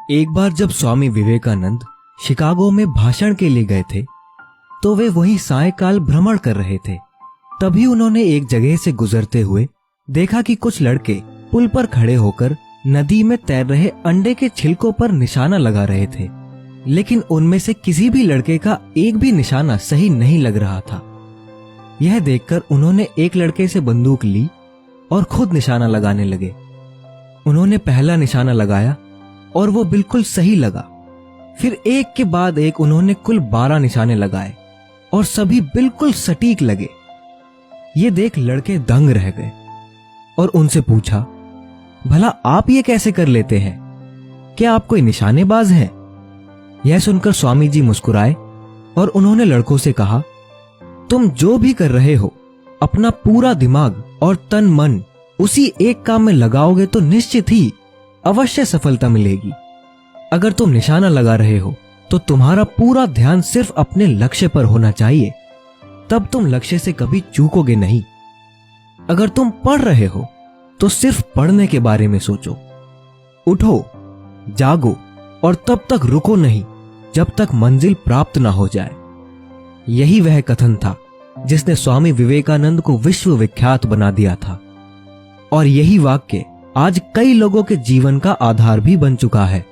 एक बार जब स्वामी विवेकानंद शिकागो में भाषण के लिए गए थे तो वे वहीं सायंकाल भ्रमण कर रहे थे। तभी उन्होंने एक जगह से गुजरते हुए देखा कि कुछ लड़के पुल पर खड़े होकर नदी में तैर रहे अंडे के छिलकों पर निशाना लगा रहे थे, लेकिन उनमें से किसी भी लड़के का एक भी निशाना सही नहीं लग रहा था। यह देखकर उन्होंने एक लड़के से बंदूक ली और खुद निशाना लगाने लगे। उन्होंने पहला निशाना लगाया और वो बिल्कुल सही लगा। फिर एक के बाद एक उन्होंने कुल 12 निशाने लगाए और सभी बिल्कुल सटीक लगे। ये देख लड़के दंग रह गए और उनसे पूछा, भला आप ये कैसे कर लेते हैं? क्या आप कोई निशानेबाज हैं? यह सुनकर स्वामी जी मुस्कुराए और उन्होंने लड़कों से कहा, तुम जो भी कर रहे हो अपना पूरा दिमाग और तन मन उसी एक काम में लगाओगे तो निश्चित ही अवश्य सफलता मिलेगी। अगर तुम निशाना लगा रहे हो तो तुम्हारा पूरा ध्यान सिर्फ अपने लक्ष्य पर होना चाहिए, तब तुम लक्ष्य से कभी चूकोगे नहीं। अगर तुम पढ़ रहे हो तो सिर्फ पढ़ने के बारे में सोचो। उठो, जागो और तब तक रुको नहीं जब तक मंजिल प्राप्त ना हो जाए। यही वह कथन था जिसने स्वामी विवेकानंद को विश्व विख्यात बना दिया था और यही वाक्य आज कई लोगों के जीवन का आधार भी बन चुका है।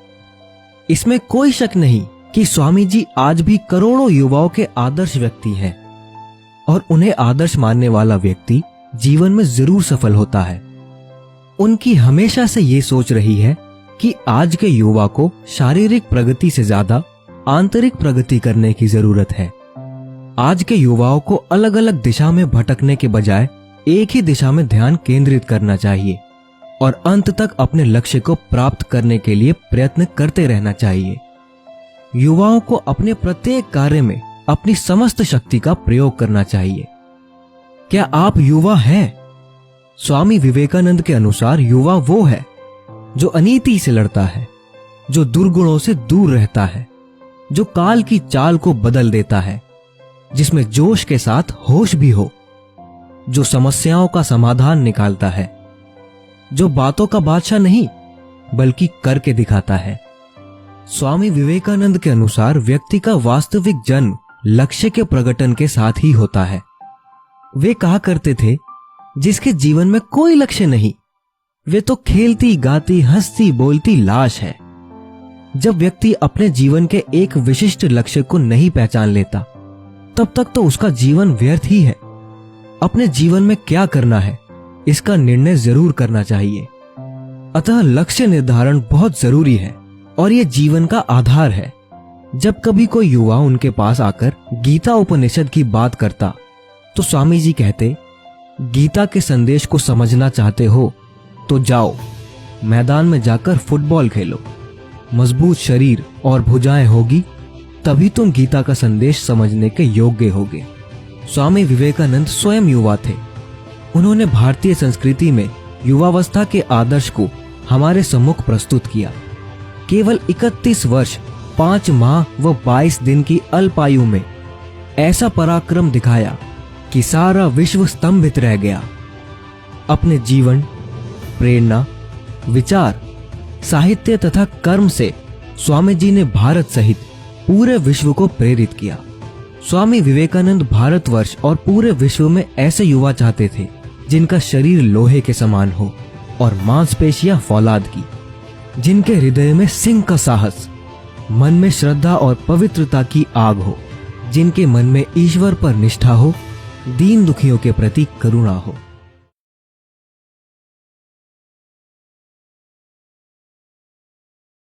इसमें कोई शक नहीं कि स्वामी जी आज भी करोड़ों युवाओं के आदर्श व्यक्ति हैं और उन्हें आदर्श मानने वाला व्यक्ति जीवन में जरूर सफल होता है। उनकी हमेशा से ये सोच रही है कि आज के युवा को शारीरिक प्रगति से ज्यादा आंतरिक प्रगति करने की जरूरत है। आज के युवाओं को अलग अलग दिशा में भटकने के बजाय एक ही दिशा में ध्यान केंद्रित करना चाहिए और अंत तक अपने लक्ष्य को प्राप्त करने के लिए प्रयत्न करते रहना चाहिए। युवाओं को अपने प्रत्येक कार्य में अपनी समस्त शक्ति का प्रयोग करना चाहिए। क्या आप युवा हैं? स्वामी विवेकानंद के अनुसार युवा वो है जो अनीति से लड़ता है, जो दुर्गुणों से दूर रहता है, जो काल की चाल को बदल देता है, जिसमें जोश के साथ होश भी हो, जो समस्याओं का समाधान निकालता है, जो बातों का बादशाह नहीं बल्कि करके दिखाता है। स्वामी विवेकानंद के अनुसार व्यक्ति का वास्तविक जन्म लक्ष्य के प्रकटन के साथ ही होता है। वे कहा करते थे, जिसके जीवन में कोई लक्ष्य नहीं वे तो खेलती गाती हंसती बोलती लाश है। जब व्यक्ति अपने जीवन के एक विशिष्ट लक्ष्य को नहीं पहचान लेता तब तक तो उसका जीवन व्यर्थ ही है। अपने जीवन में क्या करना है इसका निर्णय जरूर करना चाहिए। अतः लक्ष्य निर्धारण बहुत जरूरी है और यह जीवन का आधार है। जब कभी कोई युवा उनके पास आकर गीता उपनिषद की बात करता तो स्वामी जी कहते, गीता के संदेश को समझना चाहते हो तो जाओ मैदान में जाकर फुटबॉल खेलो। मजबूत शरीर और भुजाएं होगी तभी तुम गीता का संदेश समझने के योग्य होगे। स्वामी विवेकानंद स्वयं युवा थे। उन्होंने भारतीय संस्कृति में युवावस्था के आदर्श को हमारे सम्मुख प्रस्तुत किया। केवल 31 वर्ष 5 माह व 22 दिन की अल्पायु में ऐसा पराक्रम दिखाया कि सारा विश्व स्तंभित रह गया। अपने जीवन, प्रेरणा, विचार, साहित्य तथा कर्म से स्वामी जी ने भारत सहित पूरे विश्व को प्रेरित किया। स्वामी विवेकानंद भारतवर्ष और पूरे विश्व में ऐसे युवा चाहते थे जिनका शरीर लोहे के समान हो और मांसपेशियां फौलाद की, जिनके हृदय में सिंह का साहस, मन में श्रद्धा और पवित्रता की आग हो, जिनके मन में ईश्वर पर निष्ठा हो, दीन दुखियों के प्रति करुणा हो।